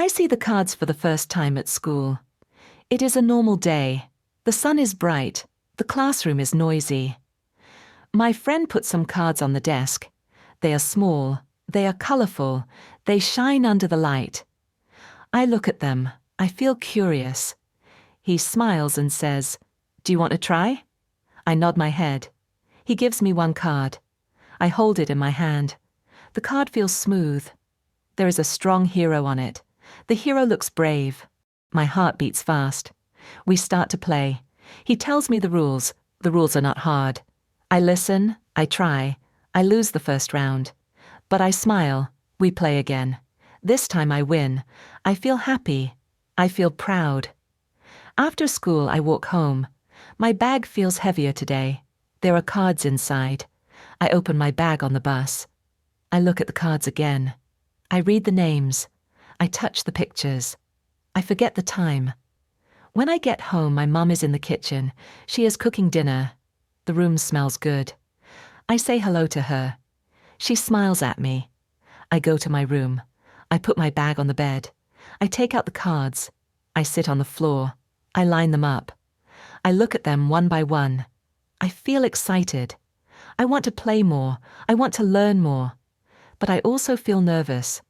I see the cards for the first time at school. It is a normal day. The sun is bright. The classroom is noisy. My friend put some cards on the desk. They are small. They are colorful. They shine under the light. I look at them. I feel curious. He smiles and says, "Do you want to try?" I nod my head. He gives me one card. I hold it in my hand. The card feels smooth. There is a strong hero on it. The hero looks brave. My heart beats fast. We start to play. He tells me the rules. The rules are not hard. I listen. I try. I lose the first round. But I smile. We play again. This time I win. I feel happy. I feel proud. After school, I walk home. My bag feels heavier today. There are cards inside. I open my bag on the bus. I look at the cards again. I read the names. I touch the pictures. I forget the time. When I get home, my mum is in the kitchen. She is cooking dinner. The room smells good. I say hello to her. She smiles at me. I go to my room. I put my bag on the bed. I take out the cards. I sit on the floor. I line them up. I look at them one by one. I feel excited. I want to play more. I want to learn more. But I also feel nervous.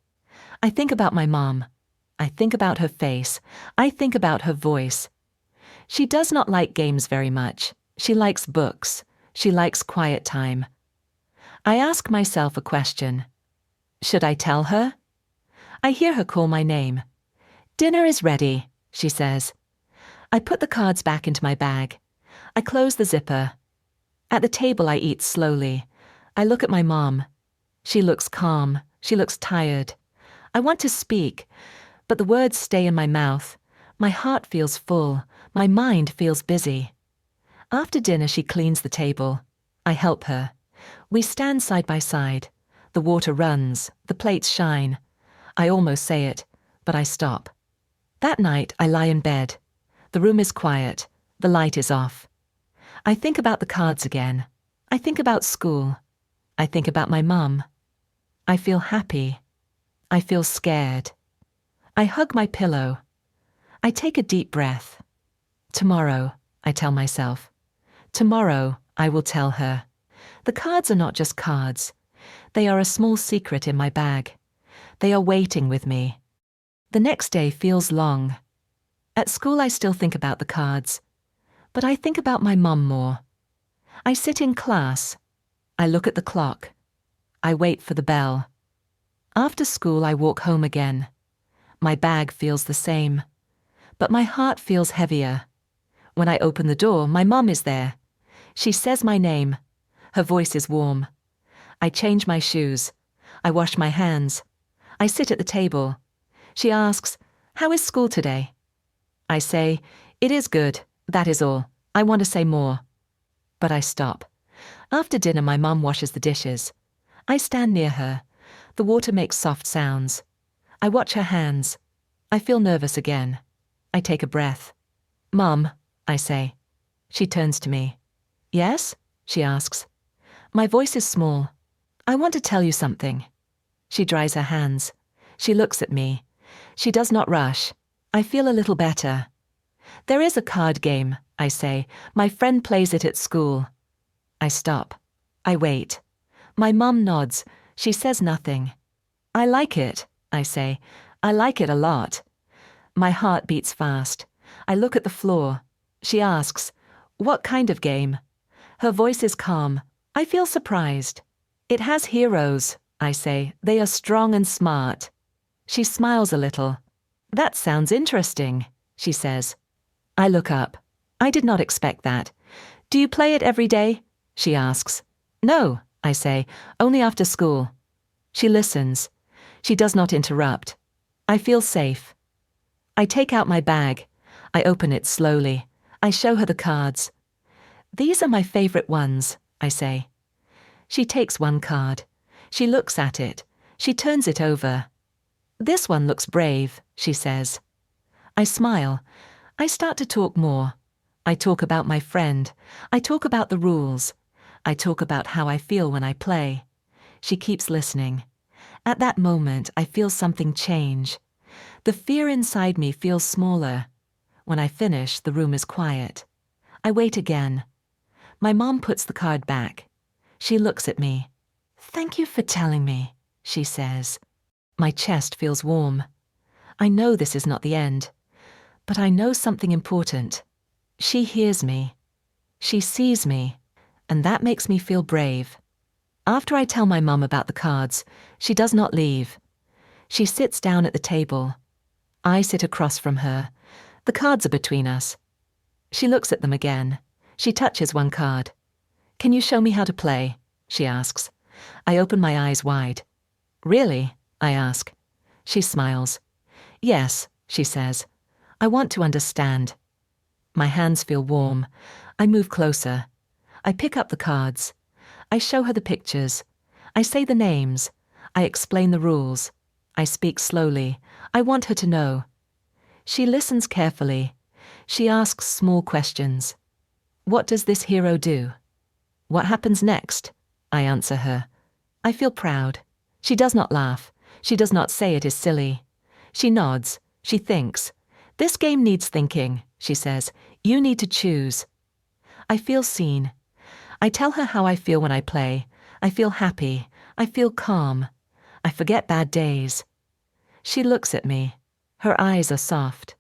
I think about my mom. I think about her face. I think about her voice. She does not like games very much. She likes books. She likes quiet time. I ask myself a question. Should I tell her? I hear her call my name. "Dinner is ready," she says. I put the cards back into my bag. I close the zipper. At the table, I eat slowly. I look at my mom. She looks calm. She looks tired. I want to speak, but the words stay in my mouth. My heart feels full. My mind feels busy. After dinner, she cleans the table. I help her. We stand side by side. The water runs. The plates shine. I almost say it, but I stop. That night, I lie in bed. The room is quiet. The light is off. I think about the cards again. I think about school. I think about my mum. I feel happy. I feel scared. I hug my pillow. I take a deep breath. Tomorrow, I tell myself. Tomorrow, I will tell her. The cards are not just cards. They are a small secret in my bag. They are waiting with me. The next day feels long. At school, I still think about the cards. But I think about my mum more. I sit in class. I look at the clock. I wait for the bell. After school, I walk home again. My bag feels the same. But my heart feels heavier. When I open the door, my mum is there. She says my name. Her voice is warm. I change my shoes. I wash my hands. I sit at the table. She asks, "How is school today?" I say, "It is good. That is all. I want to say more." But I stop. After dinner, my mum washes the dishes. I stand near her. The water makes soft sounds. I watch her hands. I feel nervous again. I take a breath. "Mum," I say. She turns to me. "Yes?" she asks. My voice is small. "I want to tell you something." She dries her hands. She looks at me. She does not rush. I feel a little better. "There is a card game," I say. "My friend plays it at school." I stop. I wait. My mum nods. She says nothing. "I like it," I say. "I like it a lot." My heart beats fast. I look at the floor. She asks, "What kind of game?" Her voice is calm. I feel surprised. "It has heroes," I say. "They are strong and smart." She smiles a little. "That sounds interesting," she says. I look up. I did not expect that. "Do you play it every day?" she asks. "No," I say, "only after school." She listens. She does not interrupt. I feel safe. I take out my bag. I open it slowly. I show her the cards. "These are my favorite ones," I say. She takes one card. She looks at it. She turns it over. "This one looks brave," she says. I smile. I start to talk more. I talk about my friend. I talk about the rules. I talk about how I feel when I play. She keeps listening. At that moment, I feel something change. The fear inside me feels smaller. When I finish, the room is quiet. I wait again. My mom puts the card back. She looks at me. "Thank you for telling me," she says. My chest feels warm. I know this is not the end, but I know something important. She hears me. She sees me, and that makes me feel brave. After I tell my mum about the cards, she does not leave. She sits down at the table. I sit across from her. The cards are between us. She looks at them again. She touches one card. "Can you show me how to play?" she asks. I open my eyes wide. "Really?" I ask. She smiles. "Yes," she says. "I want to understand." My hands feel warm. I move closer. I pick up the cards. I show her the pictures. I say the names. I explain the rules. I speak slowly. I want her to know. She listens carefully. She asks small questions. "What does this hero do?" "What happens next?" I answer her. I feel proud. She does not laugh. She does not say it is silly. She nods. She thinks. "This game needs thinking," she says. "You need to choose." I feel seen. I tell her how I feel when I play. I feel happy. I feel calm. I forget bad days. She looks at me. Her eyes are soft.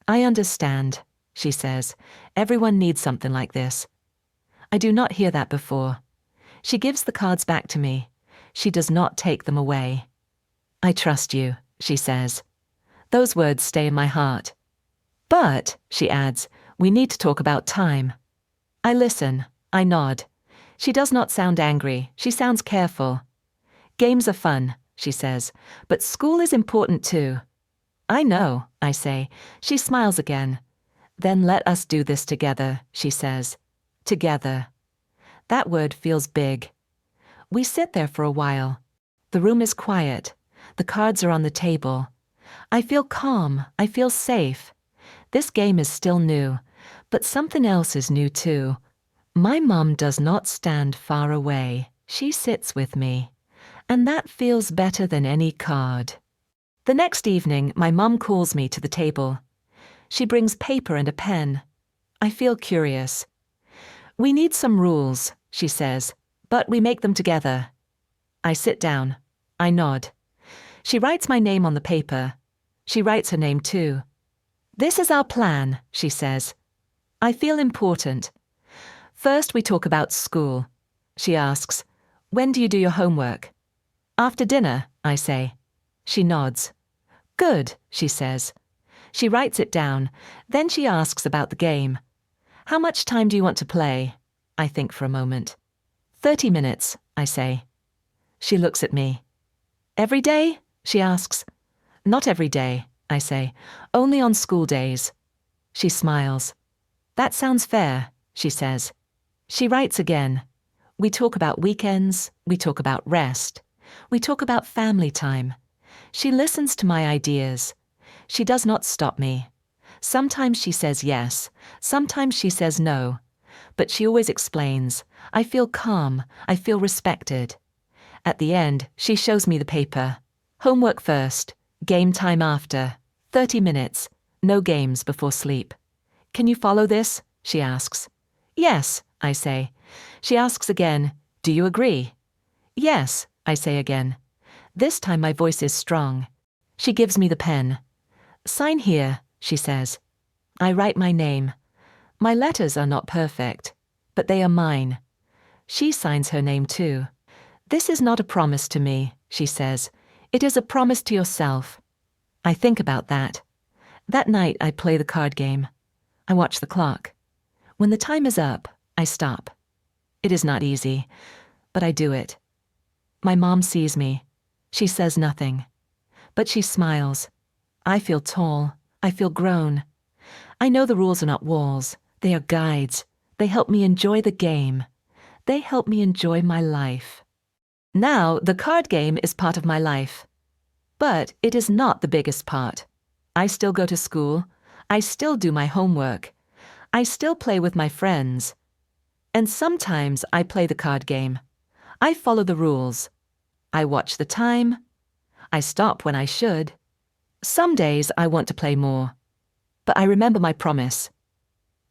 "I understand," she says. "Everyone needs something like this." I do not hear that before. She gives the cards back to me. She does not take them away. "I trust you," she says. Those words stay in my heart. "But," she adds, "we need to talk about time." I listen. I nod. She does not sound angry. She sounds careful. "Games are fun," she says, "but school is important too." "I know," I say. She smiles again. "Then let us do this together," she says. Together. That word feels big. We sit there for a while. The room is quiet. The cards are on the table. I feel calm. I feel safe. This game is still new, but something else is new too. My mum does not stand far away. She sits with me. And that feels better than any card. The next evening, my mum calls me to the table. She brings paper and a pen. I feel curious. "We need some rules," she says, "but we make them together." I sit down. I nod. She writes my name on the paper. She writes her name too. "This is our plan," she says. I feel important. First, we talk about school. She asks, "When do you do your homework?" "After dinner," I say. She nods. "Good," she says. She writes it down. Then she asks about the game. "How much time do you want to play?" I think for a moment. 30 minutes, I say. She looks at me. "Every day?" she asks. "Not every day," I say. "Only on school days." She smiles. "That sounds fair," she says. She writes again. We talk about weekends. We talk about rest. We talk about family time. She listens to my ideas. She does not stop me. Sometimes she says yes. Sometimes she says no. But she always explains. I feel calm. I feel respected. At the end, she shows me the paper. Homework first. Game time after. 30 minutes. No games before sleep. "Can you follow this?" she asks. "Yes," I say. She asks again, "Do you agree?" "Yes," I say again. This time my voice is strong. She gives me the pen. "Sign here," she says. I write my name. My letters are not perfect, but they are mine. She signs her name too. "This is not a promise to me," she says. "It is a promise to yourself." I think about that. That night I play the card game. I watch the clock. When the time is up, I stop. It is not easy, but I do it. My mom sees me. She says nothing, but she smiles. I feel tall. I feel grown. I know the rules are not walls. They are guides. They help me enjoy the game. They help me enjoy my life. Now, the card game is part of my life. But it is not the biggest part. I still go to school. I still do my homework. I still play with my friends. And sometimes I play the card game. I follow the rules. I watch the time. I stop when I should. Some days I want to play more, but I remember my promise.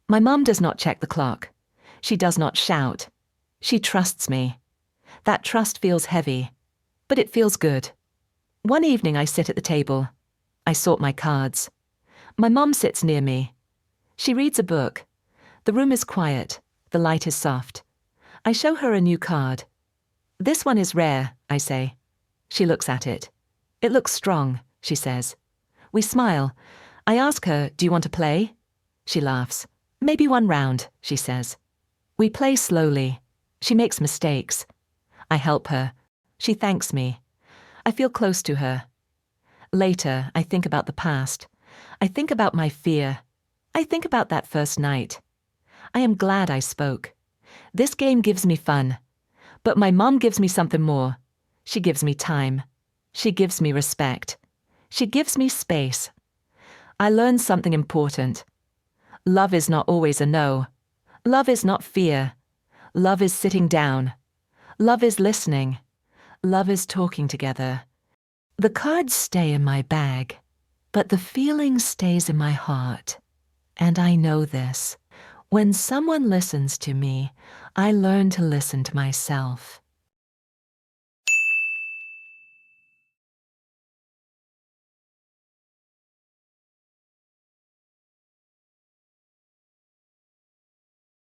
My mum does not check the clock. She does not shout. She trusts me. That trust feels heavy, but it feels good. One evening I sit at the table. I sort my cards. My mum sits near me. She reads a book. The room is quiet. The light is soft. I show her a new card. This one is rare, I say. She looks at it. It looks strong, she says. We smile. I ask her, do you want to play? She laughs. Maybe one round, she says. We play slowly. She makes mistakes. I help her. She thanks me. I feel close to her. Later, I think about the past. I think about my fear. I think about that first night. I am glad I spoke. This game gives me fun. But my mum gives me something more. She gives me time. She gives me respect. She gives me space. I learned something important. Love is not always a no. Love is not fear. Love is sitting down. Love is listening. Love is talking together. The cards stay in my bag, but the feeling stays in my heart. And I know this. When someone listens to me, I learn to listen to myself.